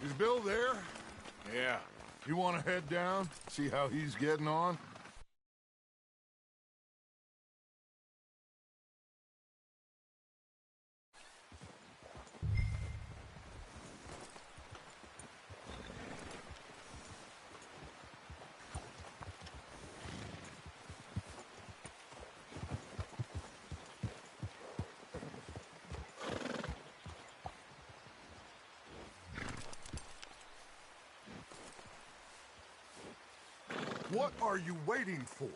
Is Bill there? Yeah. You want to head down, see how he's getting on? What are you waiting for?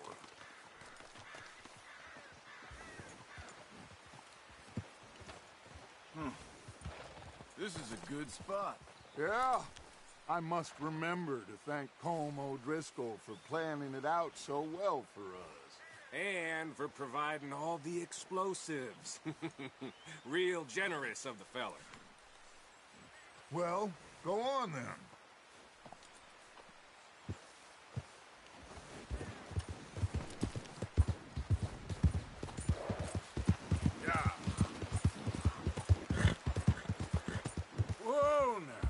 This is a good spot. Yeah, I must remember to thank Colm O'Driscoll for planning it out so well for us. And for providing all the explosives. Real generous of the fella. Well, go on then. Yeah. Whoa now.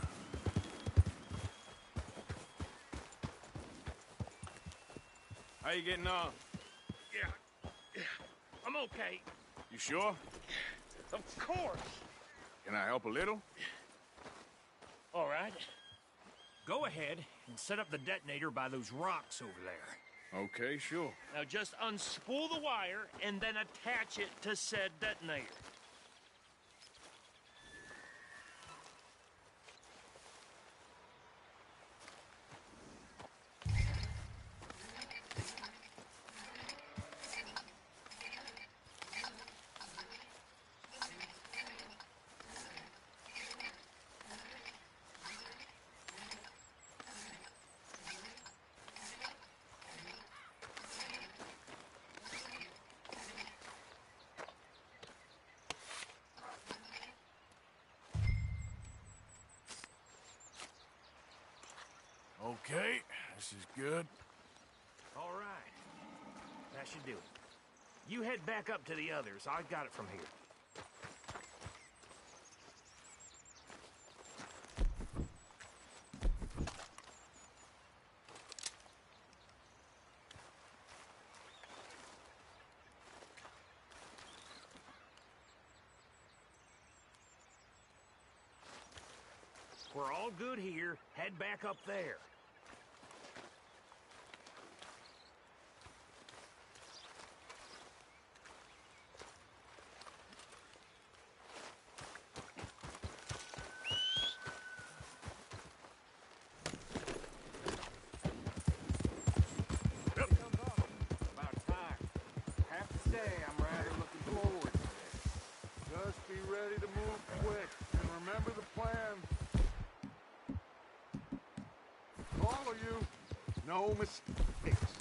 How you getting on? Yeah, I'm okay. You sure? Of course. Can I help a little? All right. Go ahead and set up the detonator by those rocks over there. Okay, sure. Now just unspool the wire and then attach it to said detonator. Okay, this is good. All right. That should do it. You head back up to the others. I got it from here. We're all good here. Head back up there. About time. Have to say, I'm rather looking forward to this. Just be ready to move quick, and remember the plan. All of you, no mistakes.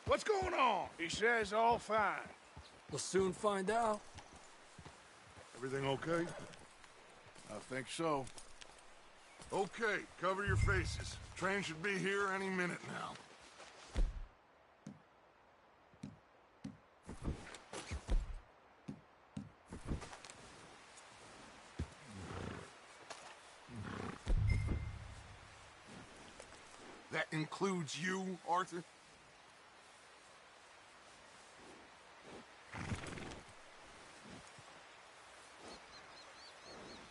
What's going on? He says all fine. We'll soon find out. Everything okay? I think so. Okay, cover your faces. Train should be here any minute now. That includes you, Arthur?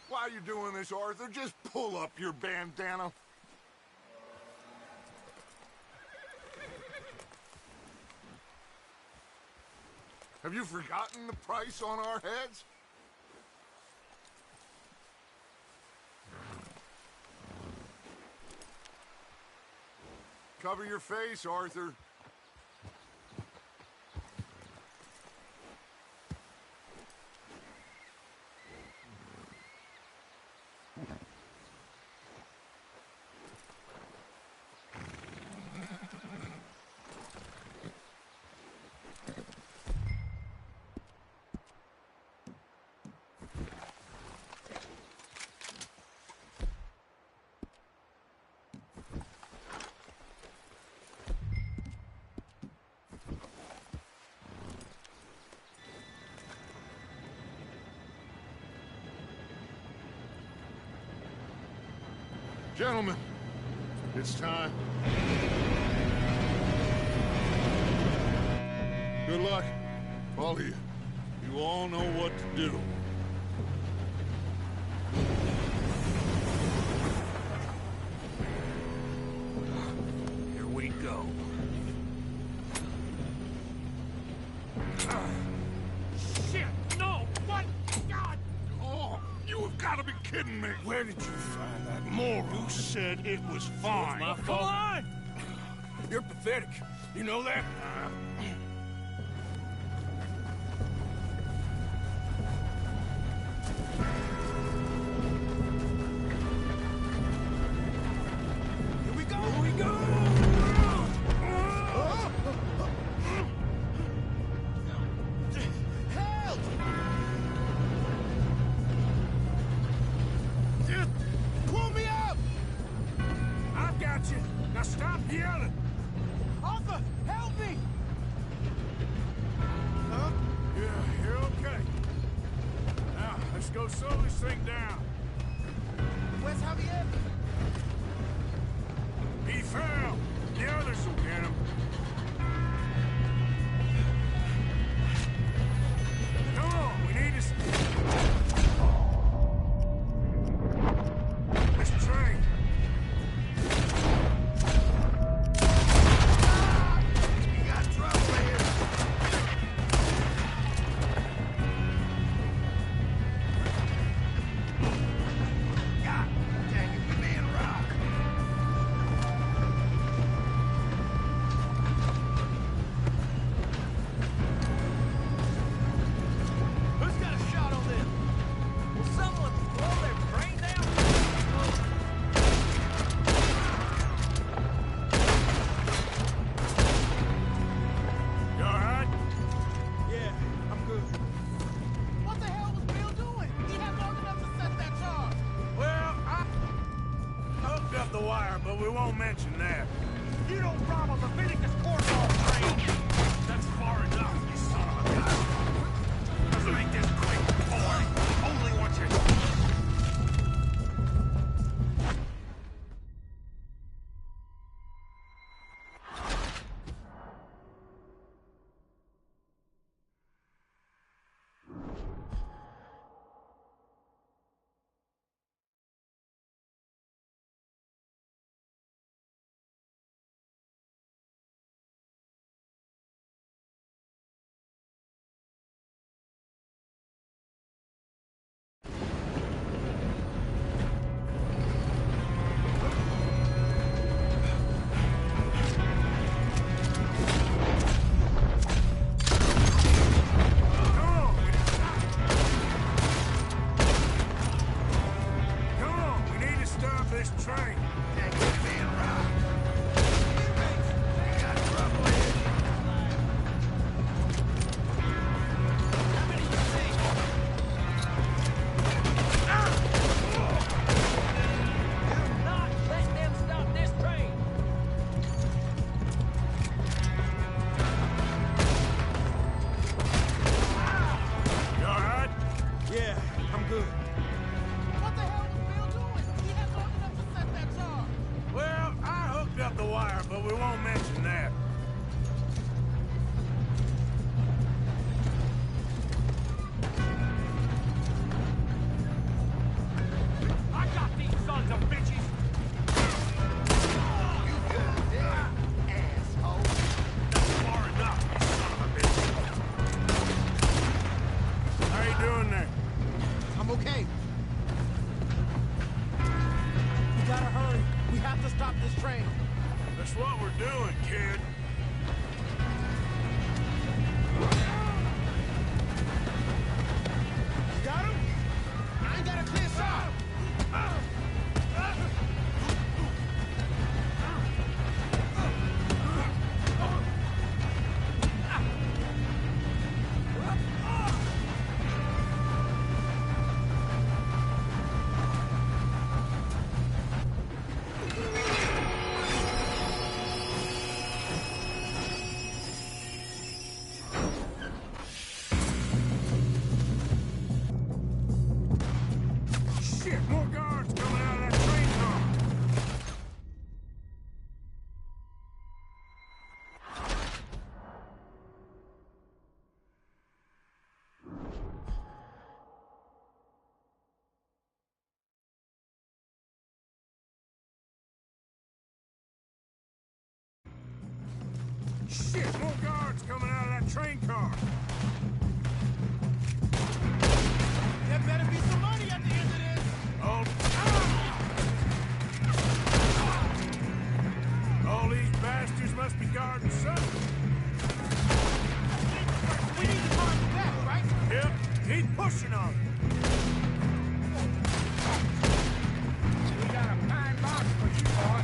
Why are you doing this, Arthur? Just pull up your bandana. Have you forgotten the price on our heads? Cover your face, Arthur. Gentlemen, it's time. Good luck, all of you. You all know what to do. Here we go. Shit! No! What? God! Oh, you have got to be kidding me. Where did you find that moron? You said it was fine. My Come fault. on! You're pathetic. You know that? Here we go! Here we go! Help! Just Pull me up! I've got you. Now stop yelling. Arthur, help me! Huh? Yeah, you're okay. Now, let's go slow this thing down. Where's Javier? He fell. The others will get him. Come on, we need to... This train. We got trouble here. God dang it, we being robbed. Who's got a shot on them? Will someone blow their brains out? You all right? Yeah, I'm good. What the hell was Bill doing? He had long enough to set that charge. Well, I hooked up the wire, but we won't mention that. You don't rob a Leviticus cornball train. That's far enough, you son of a gun! Let's make this quick, boy! Only want you... Come on, we need to stop this train. Dang it, being robbed. We got trouble here. How many you see? Do not let them stop this train. You all right? Yeah, I'm good. What the hell was Bill doing? He had long enough to set that charge. Well, I hooked up the wire, but we won't mention that. I got these sons of bitches! You good, asshole. That's far enough, you son of a bitch! How you doing there? I'm okay. We gotta hurry. We have to stop this train. That's what we're doing, kid. You got him? I ain't got a clear shot. parts coming out of that train car. There better be some money at the end of this. All these bastards must be guarding something. We need to call him back, right? Yep, keep pushing on. We got a fine box for you, boy.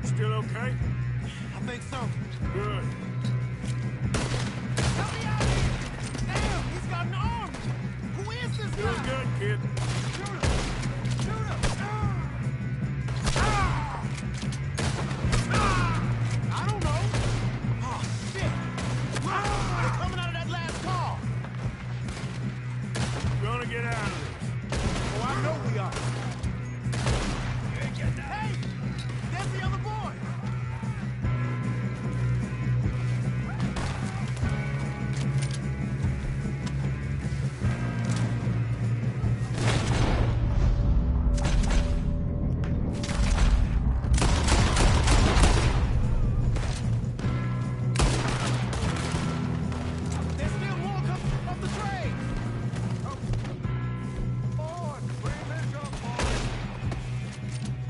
Still okay? I think so. Good. Help me out here! Damn, he's got an army! Who is this Doing guy? good, kid. Shoot him! Shoot him! I don't know. Oh, shit! They're coming out of that last car. Gonna get out of this. Oh, I know we are. Hey! There's the other boy! There's still more coming from the train!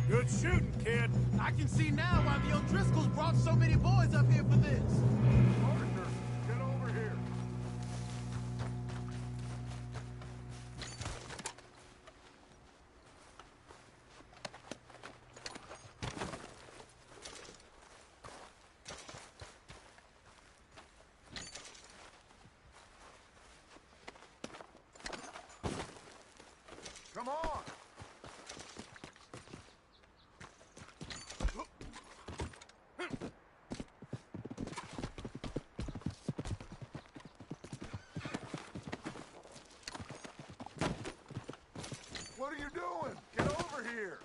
Good shooting, kid. I can see now why the O'Driscolls brought so many boys up here for this. Partner, get over here. Come on. What are you doing? Get over here!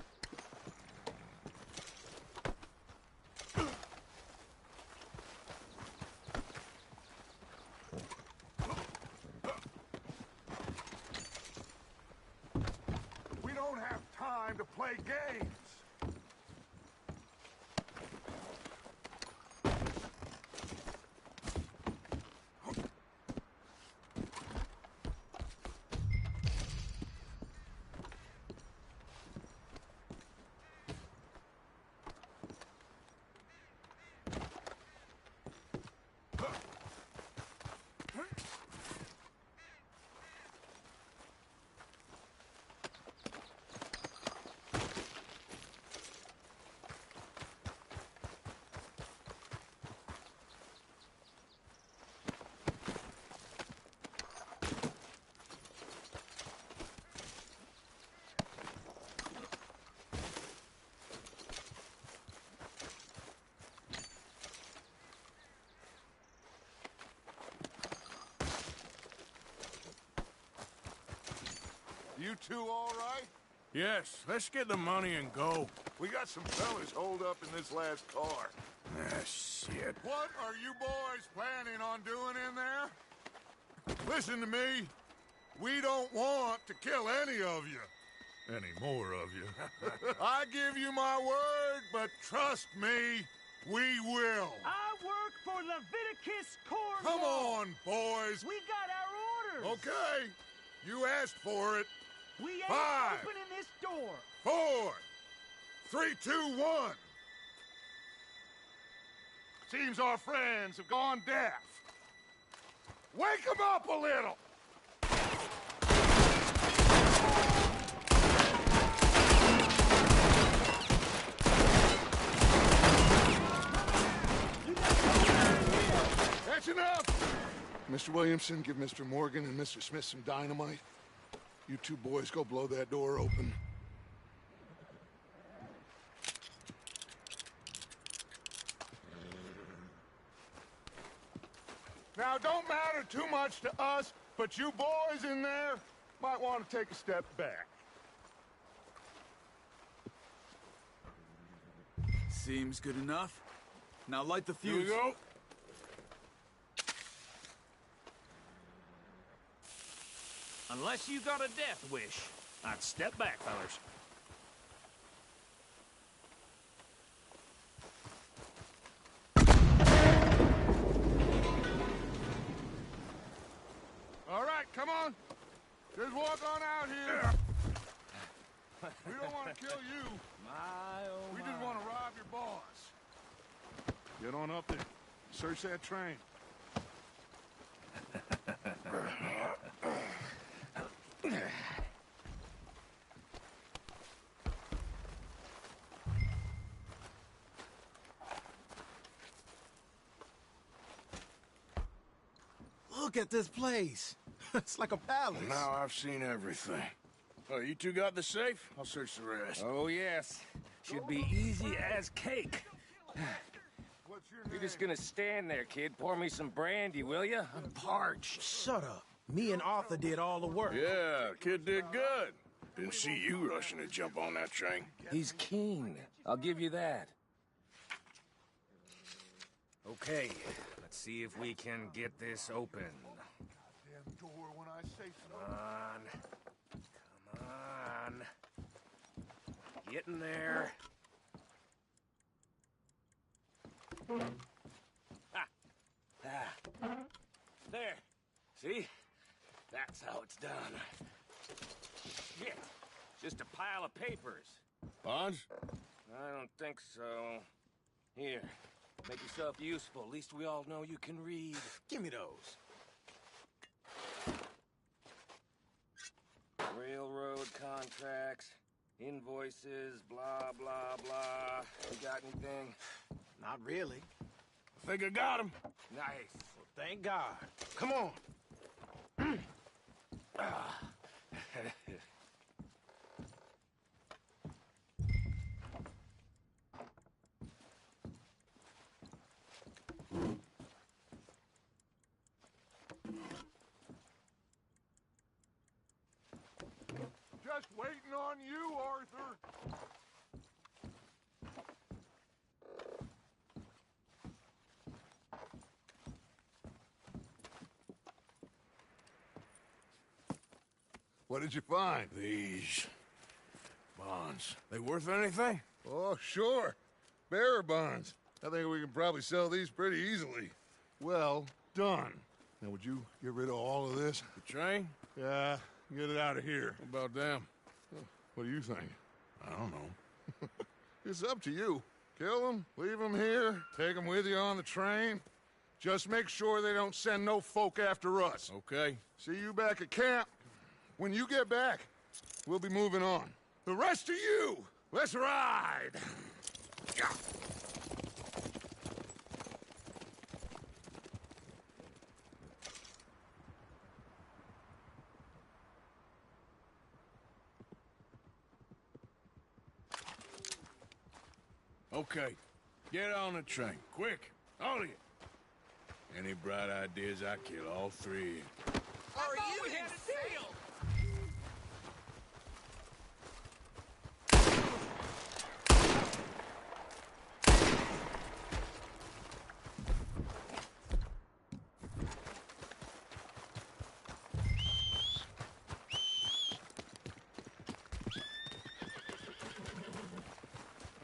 We don't have time to play games! You two all right? Yes, let's get the money and go. We got some fellas holed up in this last car. Ah, shit. What are you boys planning on doing in there? Listen to me. We don't want to kill any of you. Any more of you. I give you my word, but trust me, we will. I work for Leviticus Corps. Come on, boys. We got our orders. Okay. You asked for it. We ain't 5, opening this door. 4, 3, 2, 1. Seems our friends have gone deaf. Wake them up a little. That's enough. Mr. Williamson, give Mr. Morgan and Mr. Smith some dynamite. You two boys go blow that door open. Now, don't matter too much to us, but you boys in there might want to take a step back. Seems good enough. Now light the Here we fuse. go. Unless you got a death wish, I'd step back, fellers. All right, come on. Just walk on out here. We don't want to kill you. We just want to rob your boss. Get on up there. Search that train. Look at this place. It's like a palace. Now I've seen everything. Oh, you two got the safe? I'll search the rest. Oh, yes. Should be easy as cake. What's your You're name? just gonna stand there, kid. Pour me some brandy, will ya? I'm parched. Shut up. Me and Arthur did all the work. Yeah, kid did good. Didn't see you rushing to jump on that train. He's keen. I'll give you that. Okay, let's see if we can get this open. Damn door when I say so. Come on. Get in there. There. See? That's how it's done. Shit. Just a pile of papers. Bonds? I don't think so. Here. Make yourself useful. At least we all know you can read. Give me those. Railroad contracts, invoices, blah, blah, blah. You got anything? Not really. I think I got him. Nice. Well, thank God. Come on. Just waiting on you, Arthur. What did you find? These bonds. They worth anything? Oh, sure. Bearer bonds. I think we can probably sell these pretty easily. Well done. Now, would you get rid of all of this? The train? Yeah, get it out of here. What about them? What do you think? I don't know. It's up to you. Kill them, leave them here, take them with you on the train. Just make sure they don't send no folk after us. Okay. See you back at camp. When you get back, we'll be moving on. The rest of you, let's ride! Yeah. Okay. Get on the train. Quick. All of you. Any bright ideas, I kill all three. Are you insane?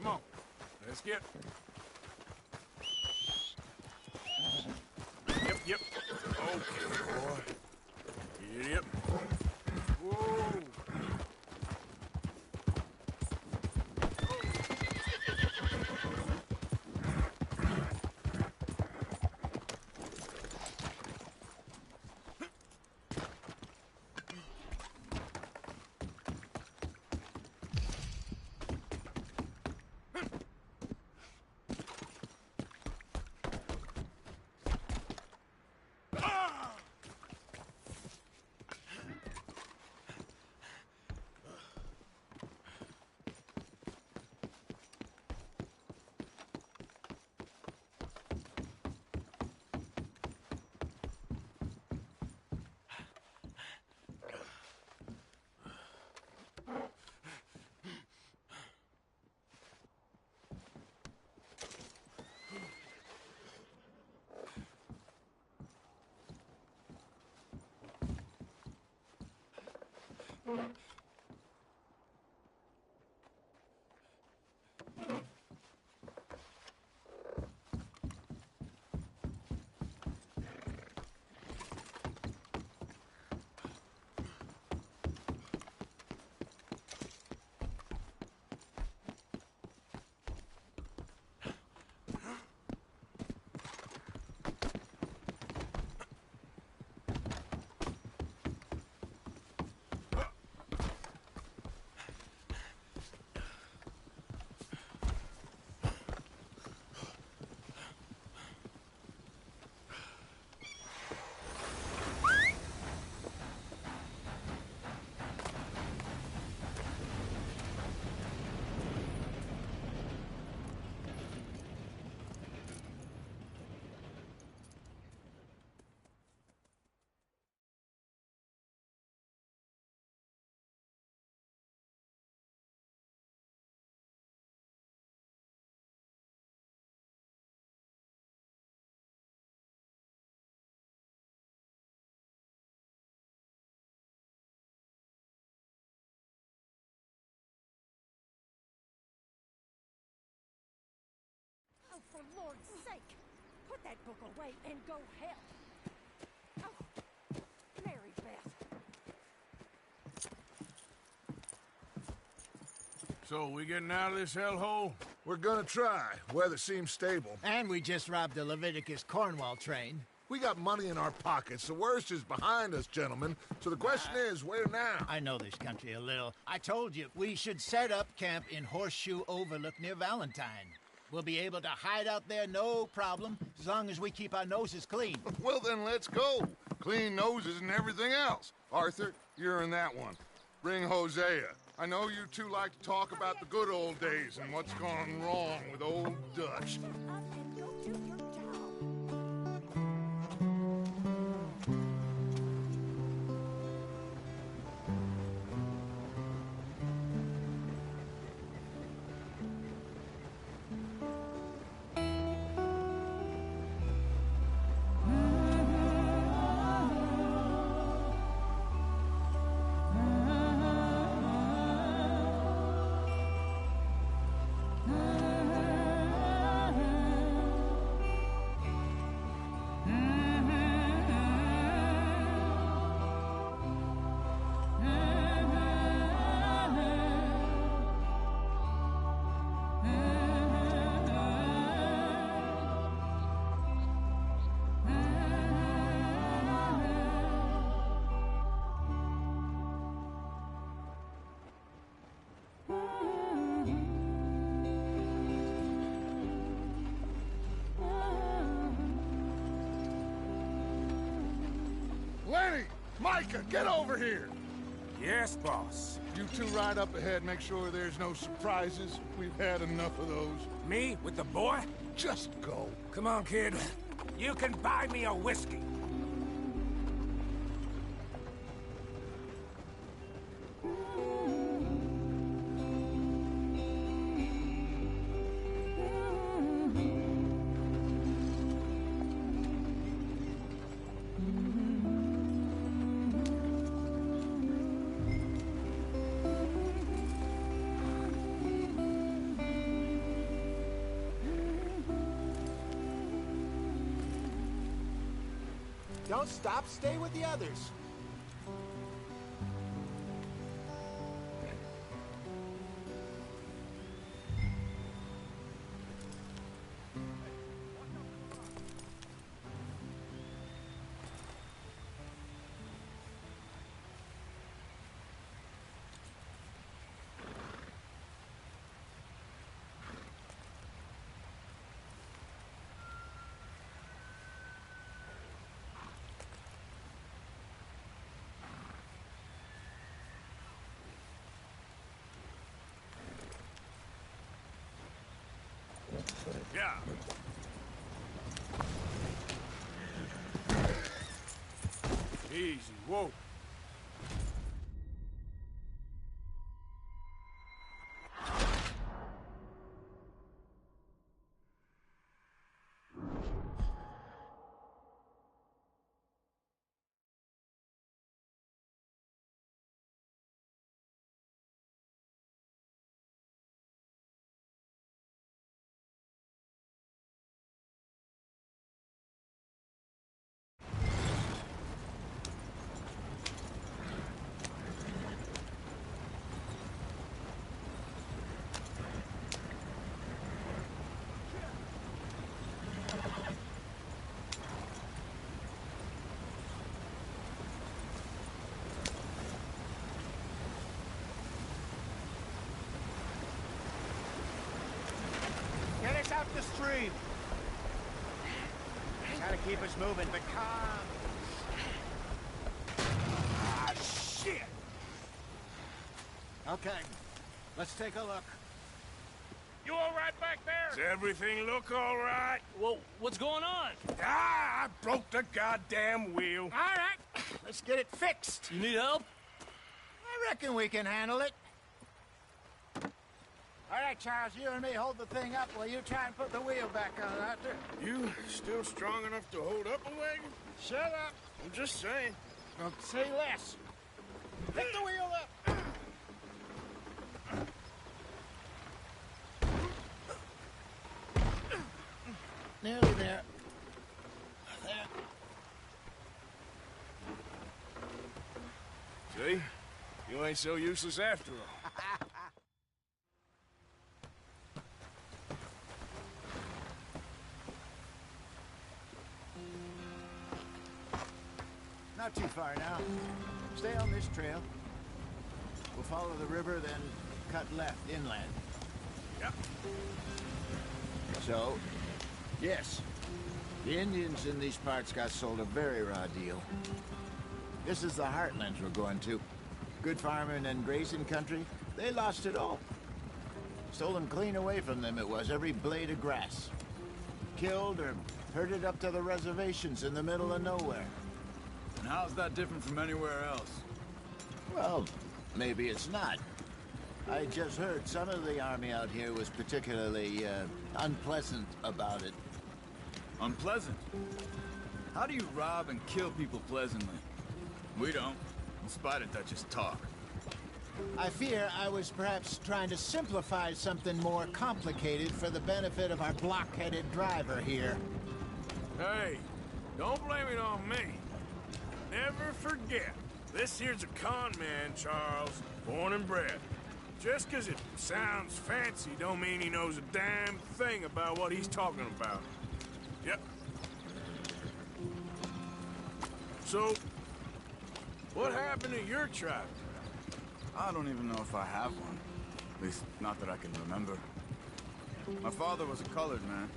Come on. Let's get... Yep. Okay, boy. Yep. Whoa. Oh, for Lord's sake! Put that book away and go help! Oh, Mary Beth. So, we getting out of this hellhole? We're gonna try. Weather seems stable. And we just robbed the Leviticus Cornwall train. We got money in our pockets. The worst is behind us, gentlemen. So the question is, where now? I know this country a little. I told you, we should set up camp in Horseshoe Overlook near Valentine. We'll be able to hide out there no problem, as long as we keep our noses clean. Well, then let's go. Clean noses and everything else. Arthur, you're in that one. Bring Hosea. I know you two like to talk about the good old days and what's gone wrong with old Dutch. Shut up and go do your job. Lenny! Micah, get over here! Yes, boss. You two ride up ahead, make sure there's no surprises. We've had enough of those. Me with the boy? Just go. Come on, kid. You can buy me a whiskey. Don't stop, stay with the others. Yeah. Easy, whoa. breathe. Gotta keep us moving, but calm. Ah, shit! Okay, let's take a look. You all right back there? Does everything look all right? Well, what's going on? Ah, I broke the goddamn wheel. All right, let's get it fixed. You need help? I reckon we can handle it. All right, Charles, you and me hold the thing up while you try and put the wheel back on, Arthur. You still strong enough to hold up a wagon? Shut up. I'm just saying. Don't say less. Lift the wheel up. Nearly there. There. See? You ain't so useless after all. Not too far now. Stay on this trail. We'll follow the river, then cut left inland. Yeah. So, yes, the Indians in these parts got sold a very raw deal. This is the heartlands we're going to. Good farming and grazing country, they lost it all. Stolen clean away from them it was, every blade of grass. Killed or herded up to the reservations in the middle of nowhere. And how's that different from anywhere else? Well, maybe it's not. I just heard some of the army out here was particularly, unpleasant about it. Unpleasant? How do you rob and kill people pleasantly? We don't, in spite of Dutch's talk. I fear I was perhaps trying to simplify something more complicated for the benefit of our block-headed driver here. Hey, don't blame it on me. Never forget, this here's a con man, Charles, born and bred. Just 'cause it sounds fancy don't mean he knows a damn thing about what he's talking about. Yep. So, what happened to your tribe? I don't even know if I have one. At least, not that I can remember. My father was a colored man.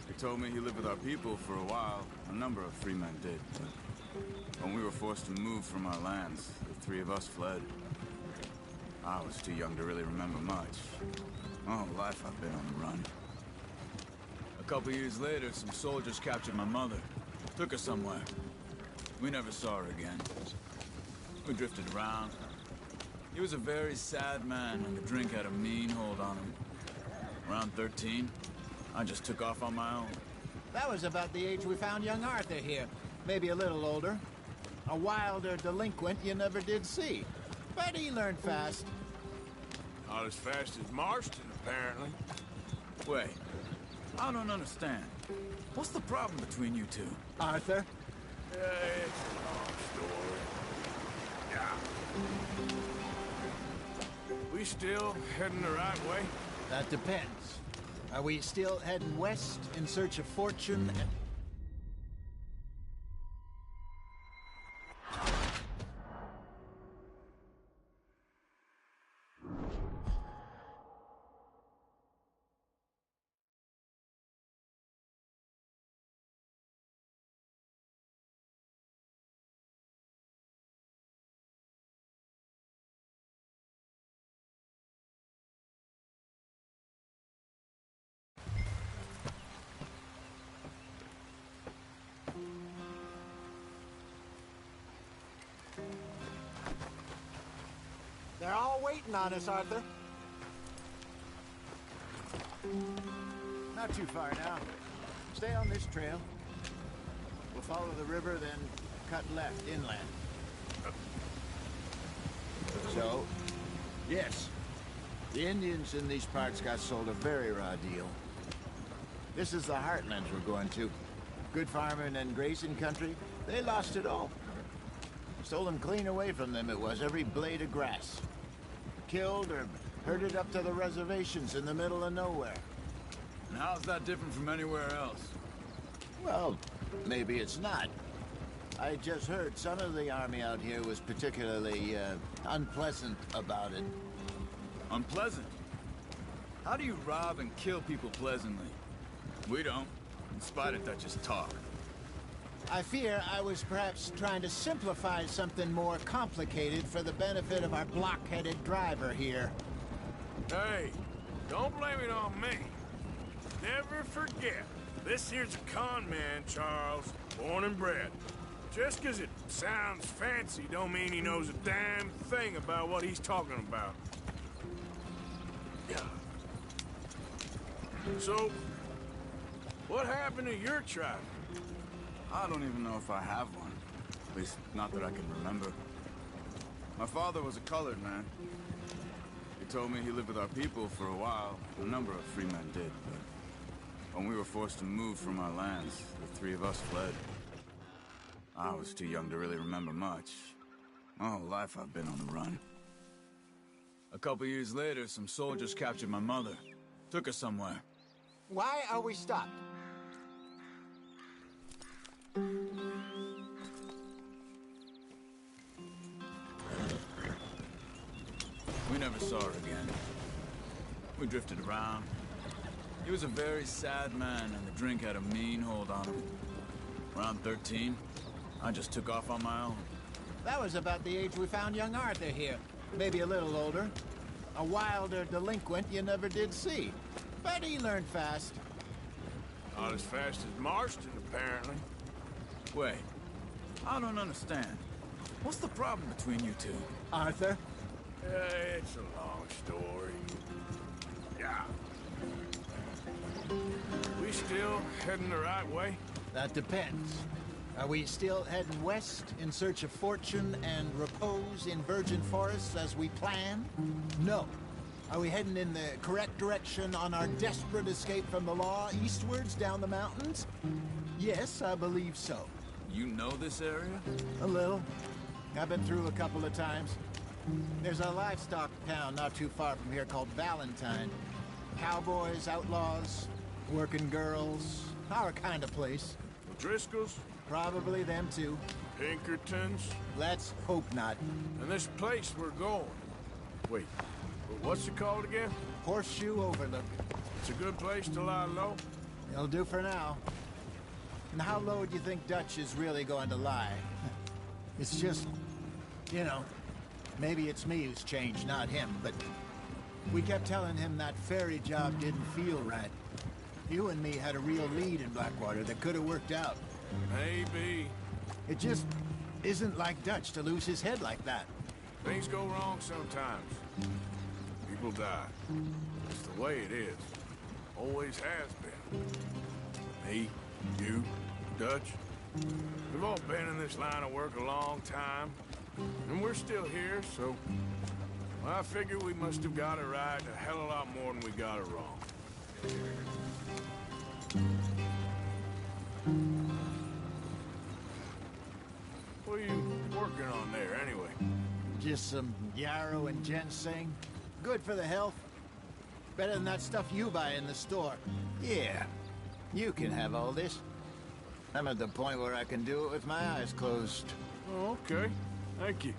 He told me he lived with our people for a while. A number of free men did, but when we were forced to move from our lands, the three of us fled. I was too young to really remember much. My whole life I've been on the run. A couple years later, some soldiers captured my mother. Took her somewhere. We never saw her again. We drifted around. He was a very sad man, and the drink had a mean hold on him. Around 13, I just took off on my own. That was about the age we found young Arthur here. Maybe a little older. A wilder delinquent you never did see. But he learned fast. Not as fast as Marston, apparently. Wait, I don't understand. What's the problem between you two? Arthur? Yeah, it's a long story. Yeah. We still heading the right way? That depends. Are we still heading west in search of fortune? They're all waiting on us, Arthur. Not too far now. Stay on this trail. We'll follow the river, then cut left inland. So, yes, the Indians in these parts got sold a very raw deal. This is the heartlands we're going to. Good farming and grazing country, they lost it all. Stolen clean away from them it was, every blade of grass. Killed or herded up to the reservations in the middle of nowhere. And how's that different from anywhere else? Well, maybe it's not. I just heard some of the army out here was particularly, unpleasant about it. Unpleasant? How do you rob and kill people pleasantly? We don't, in spite of Dutch's talk. I fear I was perhaps trying to simplify something more complicated for the benefit of our block-headed driver here. Hey, don't blame it on me. Never forget, this here's a con man, Charles, born and bred. Just 'cause it sounds fancy don't mean he knows a damn thing about what he's talking about. Yeah. So, what happened to your tribe? I don't even know if I have one. At least, not that I can remember. My father was a colored man. He told me he lived with our people for a while. A number of free men did, but when we were forced to move from our lands, the three of us fled. I was too young to really remember much. My whole life I've been on the run. A couple years later, some soldiers captured my mother. Took her somewhere. Why are we stopped? We never saw her again. We drifted around. He was a very sad man, and the drink had a mean hold on him. Around 13, I just took off on my own. That was about the age we found young Arthur here. Maybe a little older. A wilder delinquent you never did see. But he learned fast. Not as fast as Marston, apparently. Wait, I don't understand. What's the problem between you two? Arthur? It's a long story. Yeah. We still heading the right way? That depends. Are we still heading west in search of fortune and repose in virgin forests as we planned? No. Are we heading in the correct direction on our desperate escape from the law eastwards down the mountains? Yes, I believe so. You know this area? A little. I've been through a couple of times. There's a livestock town not too far from here called Valentine. Cowboys, outlaws, working girls, our kind of place. Driscoll's? Probably them too. Pinkertons? Let's hope not. And this place we're going. Wait, what's it called again? Horseshoe Overlook. It's a good place to lie low? It'll do for now. And how low do you think Dutch is really going to lie? It's just, you know, maybe it's me who's changed, not him, but we kept telling him that ferry job didn't feel right. You and me had a real lead in Blackwater that could have worked out. Maybe. It just isn't like Dutch to lose his head like that. Things go wrong sometimes. People die. It's the way it is. Always has been. Me, you, Dutch. We've all been in this line of work a long time. And we're still here, so... well, I figure we must have got it right a hell of a lot more than we got it wrong. What are you working on there, anyway? Just some yarrow and ginseng. Good for the health. Better than that stuff you buy in the store. Yeah, you can have all this. I'm at the point where I can do it with my eyes closed. Oh, okay. Thank you.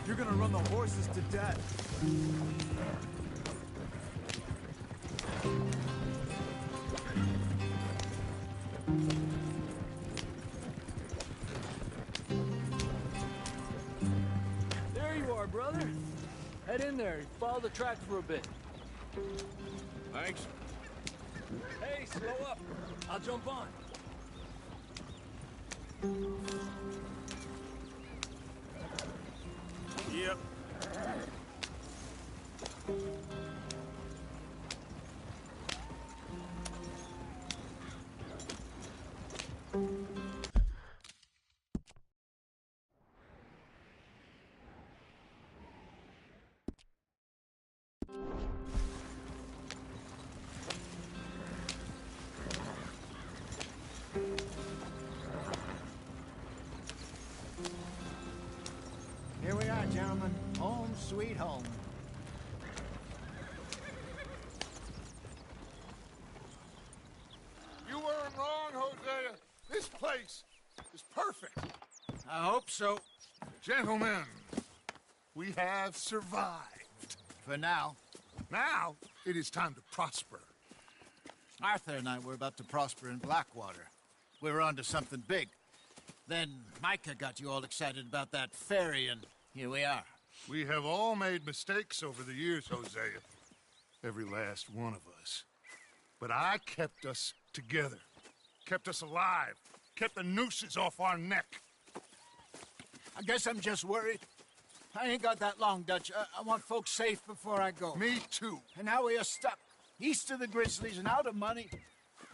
You're gonna run the horses to death. There you are, brother. Head in there and follow the tracks for a bit. Thanks. Hey, slow up. I'll jump on. Yep. Here we are, gentlemen. Home sweet home. You weren't place is perfect. I hope so. Gentlemen, we have survived. For now. Now, it is time to prosper. Arthur and I were about to prosper in Blackwater. We were onto something big. Then Micah got you all excited about that ferry, and here we are. We have all made mistakes over the years, Hosea. Every last one of us. But I kept us together. Kept us alive. Kept the nooses off our neck. I guess I'm just worried. I ain't got that long, Dutch. I want folks safe before I go. Me too. And now we are stuck. East of the Grizzlies and out of money.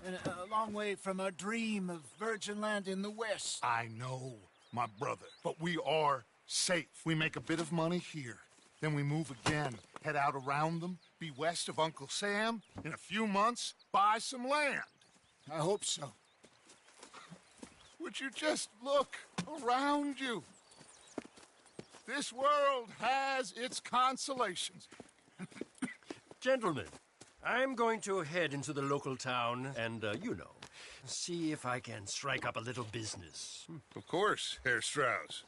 And a long way from our dream of virgin land in the west. I know, my brother. But we are safe. We make a bit of money here. Then we move again. Head out around them. Be west of Uncle Sam. In a few months, buy some land. I hope so. Would you just look around you? This world has its consolations. Gentlemen, I'm going to head into the local town and, see if I can strike up a little business. Of course, Herr Strauss.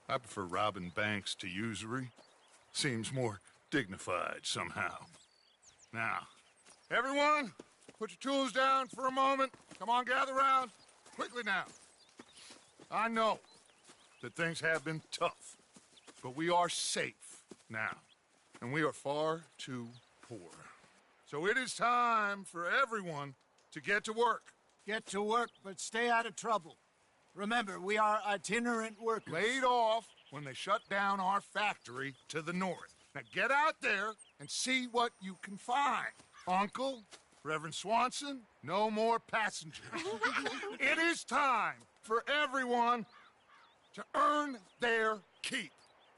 I prefer robbing banks to usury. Seems more dignified somehow. Now, everyone, put your tools down for a moment. Come on, gather round. Quickly now. I know that things have been tough, but we are safe now, and we are far too poor. So it is time for everyone to get to work. Get to work, but stay out of trouble. Remember, we are itinerant workers. Laid off when they shut down our factory to the north. Now get out there and see what you can find. Uncle, Reverend Swanson, no more passengers. It is time for everyone to earn their keep.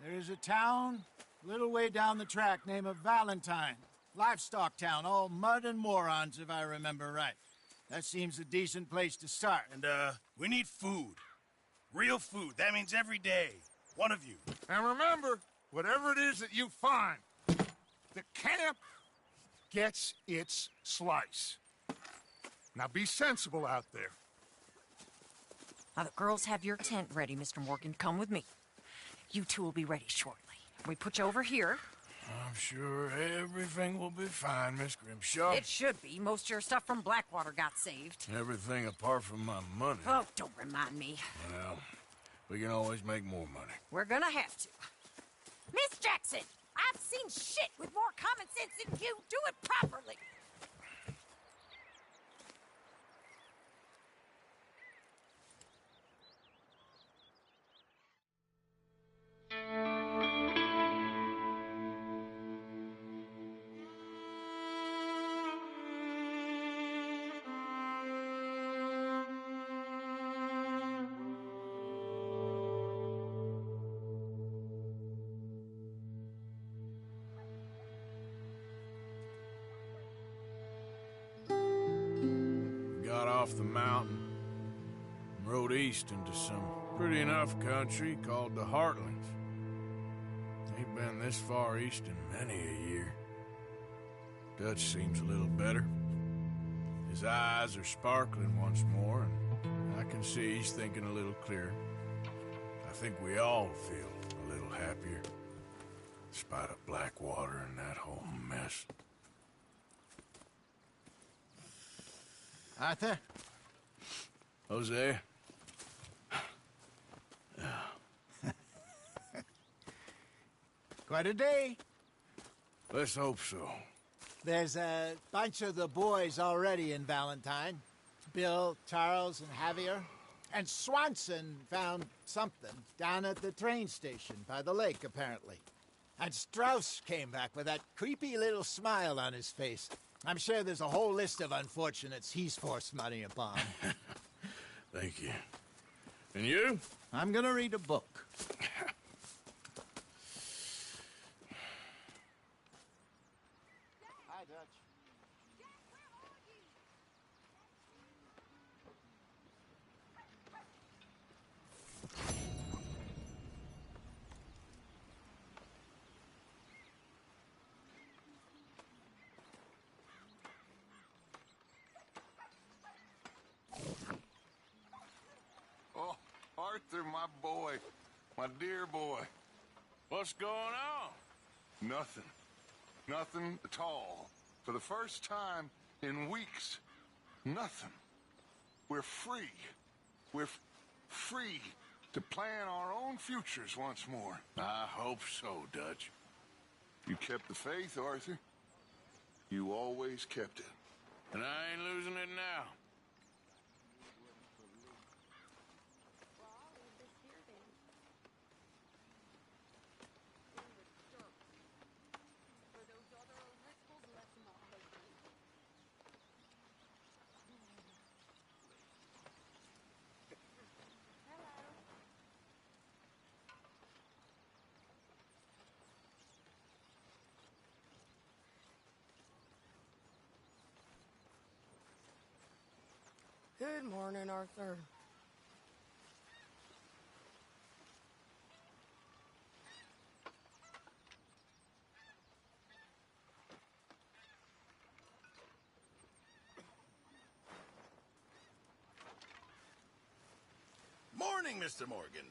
There is a town a little way down the track named Valentine. Livestock town, all mud and morons, if I remember right. That seems a decent place to start. And, we need food. Real food. That means every day. One of you. And remember, whatever it is that you find, the camp gets its slice. Now be sensible out there. Now, the girls have your tent ready, Mr. Morgan. Come with me. You two will be ready shortly. We put you over here. I'm sure everything will be fine, Miss Grimshaw. It should be. Most of your stuff from Blackwater got saved. Everything apart from my money. Oh, don't remind me. Well, we can always make more money. We're gonna have to. Miss Jackson, I've seen shit with more common sense than you. Do it properly. Off the mountain and rode east into some pretty enough country called the Heartlands. Ain't been this far east in many a year. Dutch seems a little better. His eyes are sparkling once more, and I can see he's thinking a little clearer. I think we all feel a little happier, in spite of Blackwater and that whole mess. Arthur? Jose? Quite a day. Let's hope so. There's a bunch of the boys already in Valentine. Bill, Charles, and Javier. And Swanson found something down at the train station by the lake, apparently. And Strauss came back with that creepy little smile on his face. I'm sure there's a whole list of unfortunates he's forced money upon. Thank you. And you? I'm gonna read a book. Hi, Dutch. Arthur, my boy. My dear boy. What's going on? Nothing. Nothing at all. For the first time in weeks, nothing. We're free. We're free to plan our own futures once more. I hope so, Dutch. You kept the faith, Arthur. You always kept it. And I ain't losing it now. Well, I'll leave this here then. In the dirt. For those other O'Driscolls left them all hoping. Hello. Good morning, Arthur. Morning, Mr. Morgan.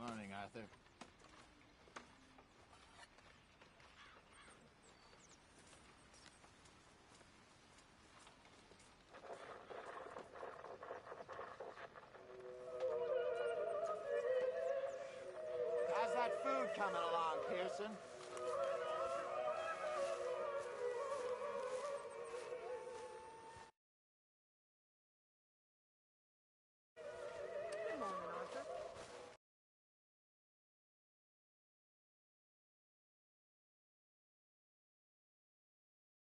Morning, Arthur. How's that food coming along, Pearson?